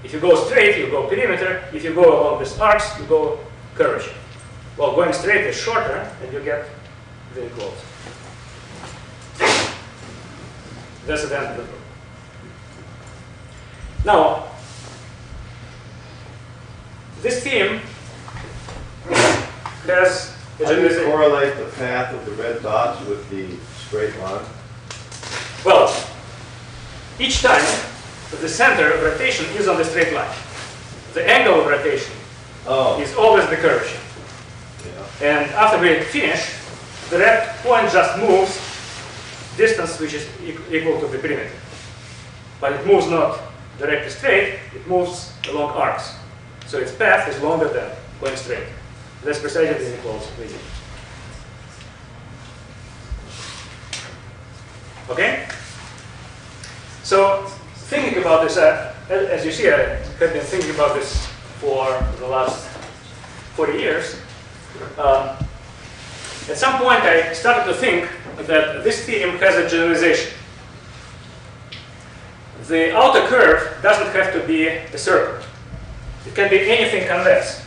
If you go straight, you go perimeter. If you go along these arcs, you go curvature. Well, going straight is shorter, and you get very close. That's the end of the proof. Now, this theme has a How do you generalization. correlate the path of the red dots with the straight line? Well, each time the center of rotation is on the straight line. The angle of rotation is always the curvature. Yeah. And after we finish, the red point just moves distance which is equal to the perimeter. But it moves not directly straight, it moves along arcs. So its path is longer than going straight. That's precisely the equals equation. Okay? So, thinking about this, as you see, I have been thinking about this for the last 40 years. At some point, I started to think that this theorem has a generalization. The outer curve doesn't have to be a circle. It can be anything convex.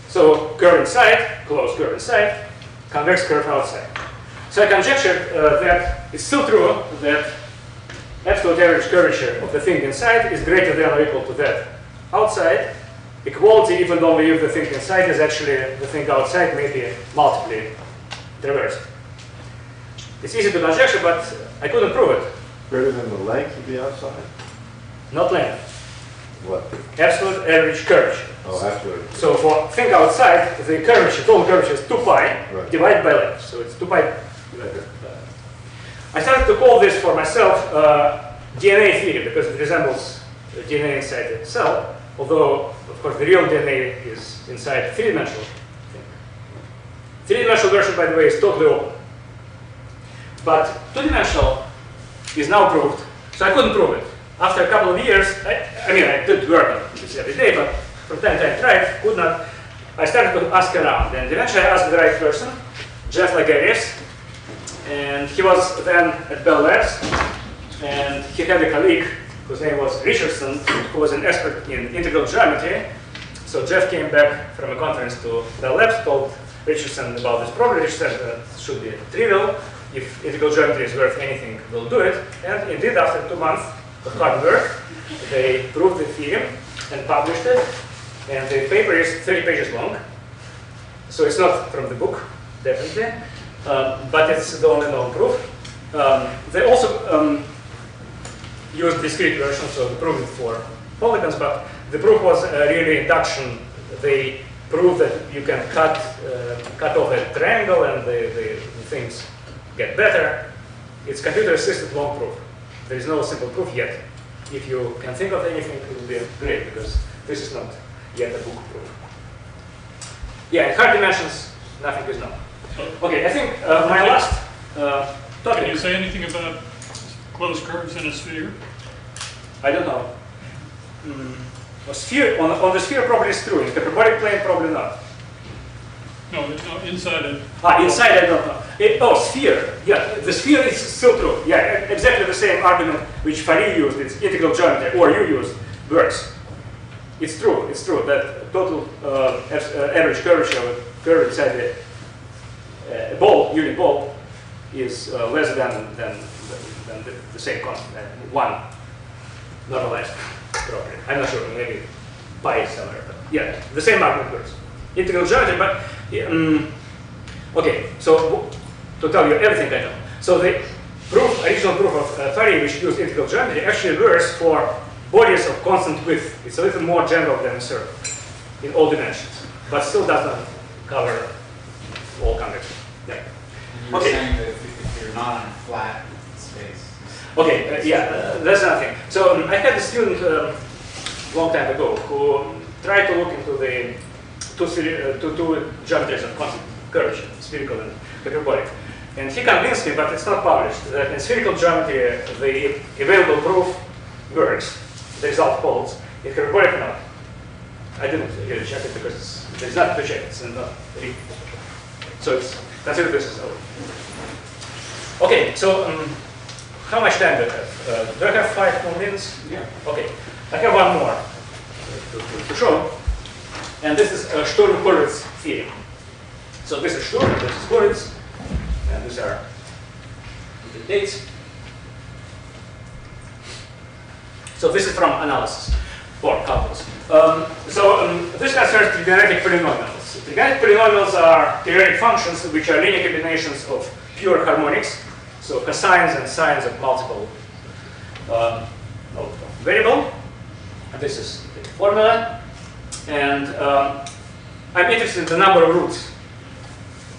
So curve inside, closed curve inside, convex curve outside. So I conjectured that it's still true that absolute average curvature of the thing inside is greater than or equal to that outside. Equality, even though we use the thing inside, is actually the thing outside may be multiply traversed. It's easy to conjecture, but I couldn't prove it. Greater than the length of the outside? Not length. What? Absolute average curvature. Oh, absolute. So for thing outside, the curvature, total curvature is 2 pi divided by length. So it's 2 pi. I started to call this for myself DNA theory because it resembles DNA inside the cell. Although, of course, the real DNA is inside the three-dimensional thing. Three-dimensional version, by the way, is totally open. But two-dimensional is now proved, so I couldn't prove it. After a couple of years, I did work on this every day, but from time to time I tried, could not. I started to ask around, and eventually I asked the right person, Jeff Lagarius, and he was then at Bell Labs, and he had a colleague whose name was Richardson, who was an expert in integral geometry. So Jeff came back from a conference to Bell Labs, told Richardson about this problem. Richardson said that it should be trivial. If integral geometry is worth anything, we'll do it. And indeed, after 2 months of hard work, they proved the theorem and published it. And the paper is 30 pages long. So it's not from the book, definitely. But it's the only known proof. They also used discrete version, so they proved it for polygons, but the proof was really induction. They proved that you can cut off a triangle and the things get better. It's computer-assisted long proof. There is no simple proof yet. If you can think of anything, it will be great, because this is not yet a book proof. Yeah, in hard dimensions, nothing is known. Okay, I think my last Can you topic, say anything about closed curves in a sphere? I don't know. A sphere, on the sphere probably is true, in the hyperbolic plane probably not. No, inside it. Inside I don't know. Sphere, yeah, the sphere is still true. Yeah, exactly the same argument which Fourier used, it's integral geometry, or you used, works. It's true that total average curvature of a curve inside the unit ball is less than the same constant, one normalized property. I'm not sure, maybe pi somewhere, but yeah, the same argument works. Integral geometry, but okay, so to tell you everything I know. So the original proof of Fourier, which used integral geometry, actually works for bodies of constant width. It's a little more general than a circle in all dimensions, but still does not cover all convexity. Yeah. And you're saying that if you're not on a flat space. Okay, that's another thing. So I had a student long time ago who tried to look into the two geometries of constant curvature, spherical and hyperbolic. And he convinced me, but it's not published, that in spherical geometry the available proof works, the result holds, in hyperbolic not. I didn't really check it because there's nothing to check, it's not real. So it's consider this as over. Okay, so how much time do I have? Do I have 5 more minutes? Yeah. Okay, I have one more to show. And this is Sturm-Hurwitz theorem. So this is Sturm, this is Hurwitz, and these are the dates. So this is from analysis or calculus. This concerns trigonometric polynomials. Trigonometric polynomials are periodic functions which are linear combinations of pure harmonics, so cosines and sines of multiple variable. And this is the formula. And I'm interested in the number of roots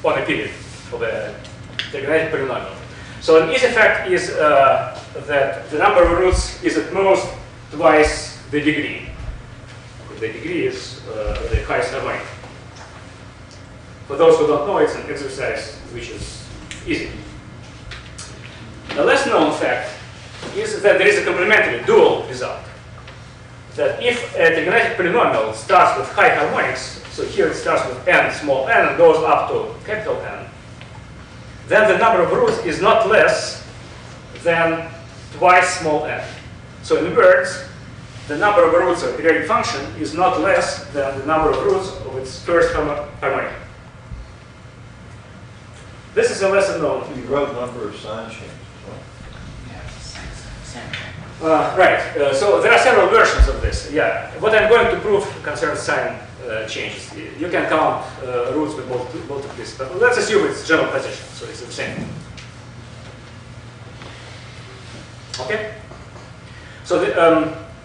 on a period of a trigonometric polynomial. So an easy fact is that the number of roots is at most twice the degree. The degree is the highest harmonic. For those who don't know, it's an exercise which is easy. The less known fact is that there is a complementary dual result. That if a trigonometric polynomial starts with high harmonics, so here it starts with n, small n, and goes up to capital N, then the number of roots is not less than twice small n. So in words, the number of roots of a periodic function is not less than the number of roots of its first harmonic. This is a lesson known. You wrote number of sign changes. Yeah, it's the same thing. Right. So there are several versions of this. Yeah. What I'm going to prove concerns sign changes. You can count roots with both of these, but let's assume it's general position, so it's the same. Okay. So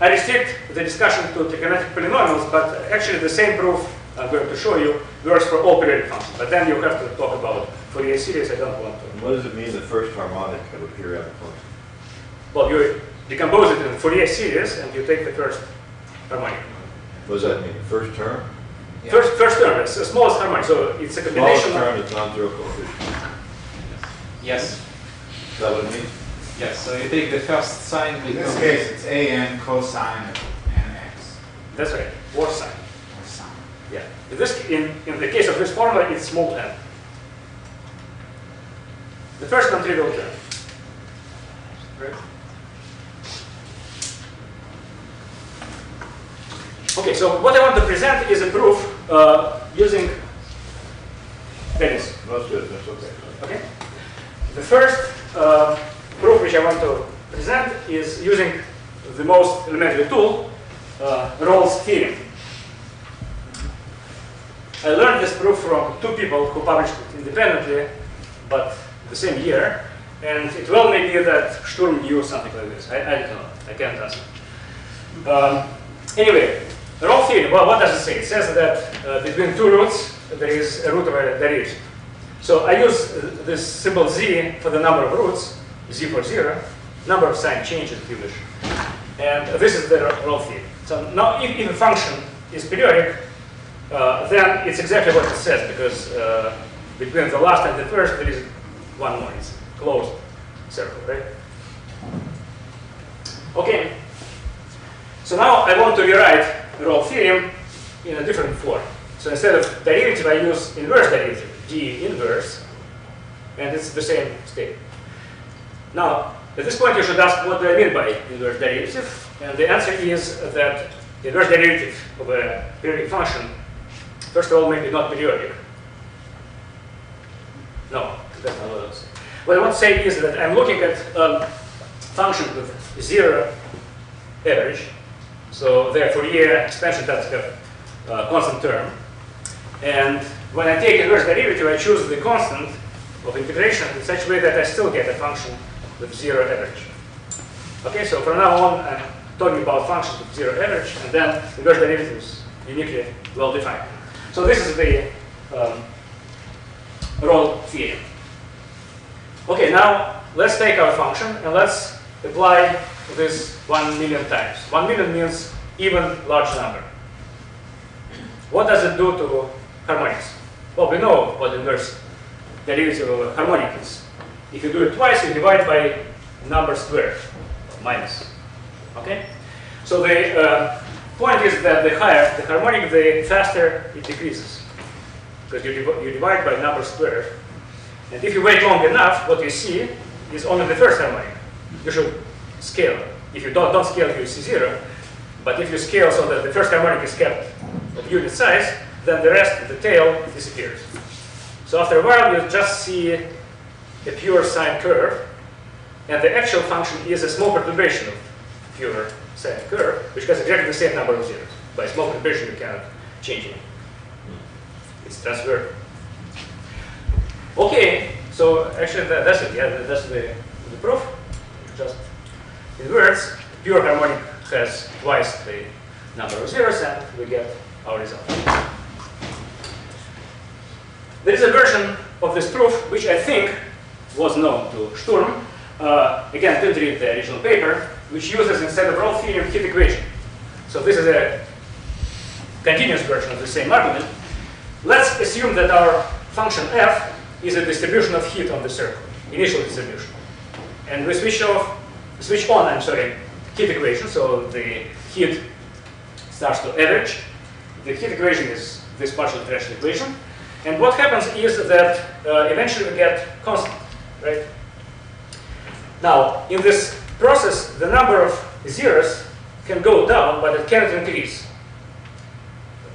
I restrict the discussion to trigonometric polynomials, but actually the same proof I'm going to show you works for all periodic functions. But then you have to talk about Fourier series. I don't want to. And what does it mean, the first harmonic of a periodic function? Well, you decompose it in Fourier series, and you take the first harmonic. What does that mean? First term? Yeah. First term, it's the smallest harmonic, so it's a combination Smallest term of. is non-zero coefficient. Yes. Is that what it means? Yes. So you take the first sign. In this case, it's an cosine of nx. That's right, or sign. Or sine. Yeah. In the case of this formula, it's small n. The first non-trivial term. Right? Okay, so what I want to present is a proof using Dennis. That's good, that's okay. Okay? The first proof which I want to present is using the most elementary tool, Rolle's theorem. I learned this proof from 2 people who published it independently, but the same year, and it well may be that Sturm knew something like this. I don't know, I can't answer. Anyway, the Rolle theorem, well, what does it say? It says that between 2 roots, there is a root of a derivation. So I use this symbol z for the number of roots, z for 0, number of sign changes in English. And this is the Rolle theorem. So now if a function is periodic, then it's exactly what it says, because between the last and the first, there is one more. It's a closed circle, right? Okay. So now I want to rewrite the Rolle theorem in a different form. So instead of derivative, I use inverse derivative, d inverse, and it's the same state. Now, at this point, you should ask, what do I mean by inverse derivative? And the answer is that the inverse derivative of a periodic function, first of all, maybe not periodic. No, that's not what I was saying. What I want to say is that I'm looking at a function with zero average. So the Fourier expansion does have a constant term. And when I take inverse derivative, I choose the constant of integration in such a way that I still get a function with zero average. Okay, so from now on, I'm talking about functions with zero average, and then inverse derivative is uniquely well defined. So this is the Rolle theorem. Okay, now let's take our function and let's apply this 1 million times. 1 million means even large number. What does it do to harmonics? Well, we know what inverse derivative of a harmonic is. If you do it twice, you divide by number squared, minus. Okay? So the point is that the higher the harmonic, the faster it decreases. Because you divide by number squared. And if you wait long enough, what you see is only the first harmonic. You should scale. If you don't scale, you see zero. But if you scale so that the first harmonic is kept of unit size, then the rest of the tail disappears. So after a while, you just see a pure sine curve. And the actual function is a small perturbation of pure sine curve, which has exactly the same number of zeros. By small perturbation, you cannot change it. It's transferred. Okay, so actually that's it. Yeah, that's the proof. Just in words, pure harmonic has twice the number of zeros, and we get our result. There is a version of this proof which I think was known to Sturm. Again, didn't read the original paper, which uses instead of Rolle theorem heat equation. So this is a continuous version of the same argument. Let's assume that our function f is a distribution of heat on the circle, initial distribution. And we switch on, heat equation, so the heat starts to average. The heat equation is this partial differential equation. And what happens is that eventually we get constant, right? Now, in this process, the number of zeros can go down, but it cannot increase.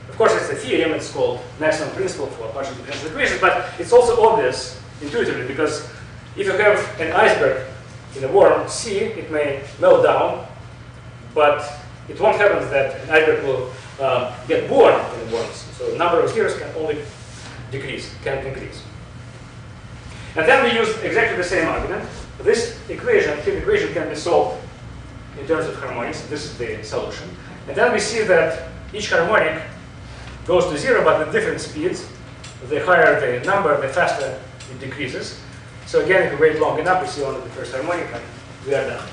Of course, it's a theorem, it's called maximum principle for partial differential equations, but it's also obvious intuitively, because if you have an iceberg in a warm sea, it may melt down, but it won't happen that an iceberg will get born in a warm sea. So the number of zeros can only decrease, can't increase. And then we use exactly the same argument. This equation, heat equation, can be solved in terms of harmonics. This is the solution. And then we see that each harmonic goes to zero, but at different speeds. The higher the number, the faster it decreases. So again, if we wait long enough, we see only the first harmonic, and we are done.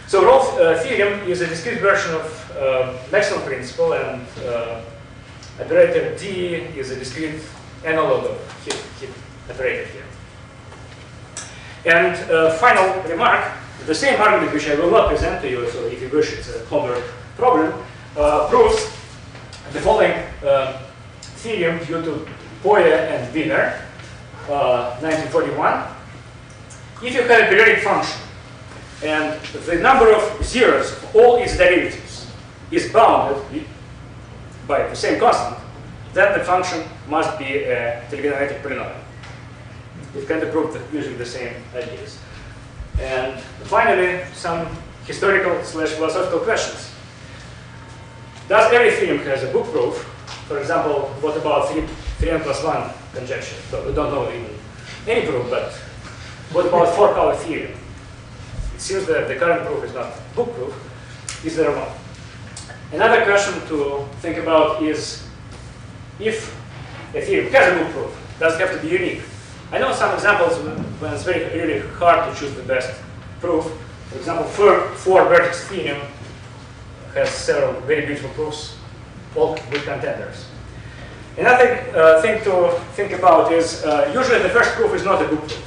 So Rolle theorem is a discrete version of maximum principle, and operator D is a discrete analog of heat operator here. And final remark, the same argument which I will not present to you, so if you wish, it's a homework problem, proves the following theorem due to Poyer and Wiener, 1941. If you have a periodic function and the number of zeros of all its derivatives is bounded by the same constant, then the function must be a trigonometric polynomial. It can be proved using the same ideas. And finally, some historical/philosophical questions. Does every theorem has a book proof? For example, what about 3n plus 1 conjecture? So we don't know even any proof, but what about 4-color theorem? It seems that the current proof is not book proof. Is there one? Another question to think about is, if a theorem has a book proof, does it have to be unique? I know some examples when it's really hard to choose the best proof. For example, four vertex theorem has several very beautiful proofs, all with contenders. Another thing to think about is usually the first proof is not a book proof.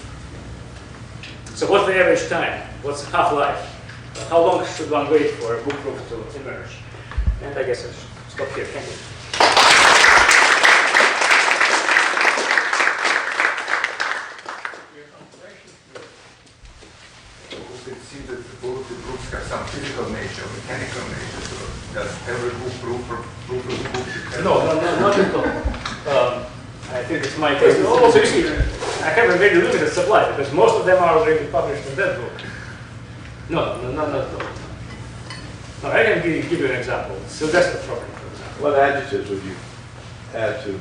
So what's the average time? What's half-life? How long should one wait for a book proof to emerge? And I guess I should stop here. Thank you. We could see that both the proofs have some physical nature, mechanical nature. So does every book proof of the book depend? No, not at all. I think it's my case. Also, you see, I have a very limited supply because most of them are already published in that book. No, not at all. No, I can give you an example. Sylvester problem, for example. What adjectives would you add to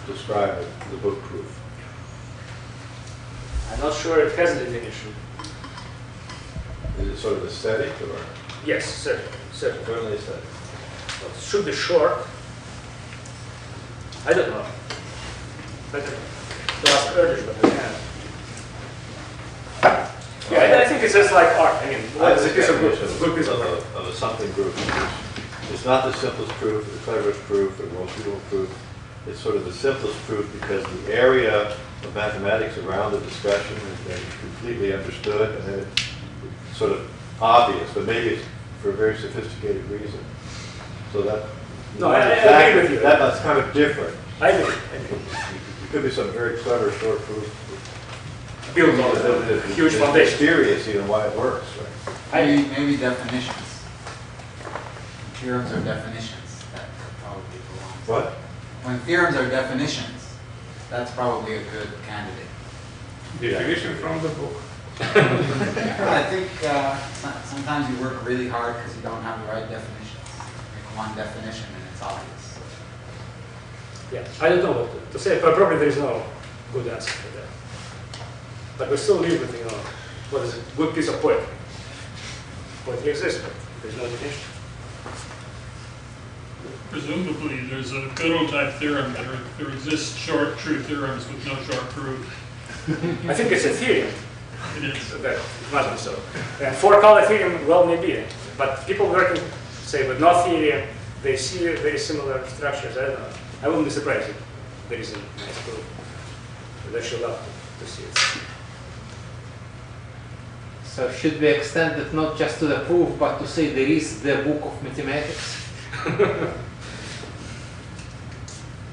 describe the book proof? I'm not sure it has a definition. Is it sort of aesthetic or? Yes, certainly. Certainly aesthetic. Well, it should be short. I don't know. Better to ask Erdos, but I can't. Yeah, I think it's just like art. I mean, it's a piece of good piece of art. Of a something group. It's not the simplest proof, or the cleverest proof, or the most beautiful proof. It's sort of the simplest proof because the area of mathematics around the discussion has been completely understood, and then it's sort of obvious, but maybe it's for a very sophisticated reason. So that. No, I agree with you. That's kind of different. I agree. It could be some very clever short proof. Build on the huge foundation. Mysterious even why it works, right? Maybe definitions. Theorems are definitions. That probably belongs. What? When theorems are definitions, that's probably a good candidate. Definition from the book. I think sometimes you work really hard because you don't have the right definitions. Make one definition and it's obvious. Yeah, I don't know what to say, but probably there is no good answer for that. But we still live with, what is a good piece of poetry. Poetry exists, but there's no definition. Presumably, there's a Gödel type theorem that there exists short true theorems with no short proof. I think it's a theorem. It is. That it must be so. And four-color theorem, well, maybe. But people working, say, with no theorem, they see very similar structures. I don't know. I wouldn't be surprised if there is a nice proof. I'd actually love to see it. So should we extend it not just to the proof, but to say there is the book of mathematics?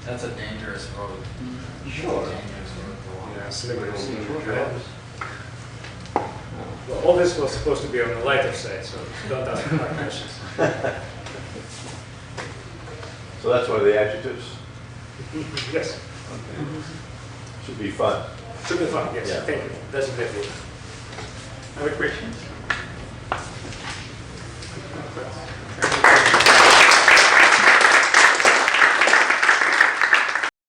That's a dangerous road. Sure. Dangerous road to walk. Yeah, slippery well, all this was supposed to be on the lighter side, so don't ask hard questions. So that's one of the adjectives? Yes. Okay. Should be fun. Should be fun, yes. Yeah. Thank you. That's exactly it. Other questions?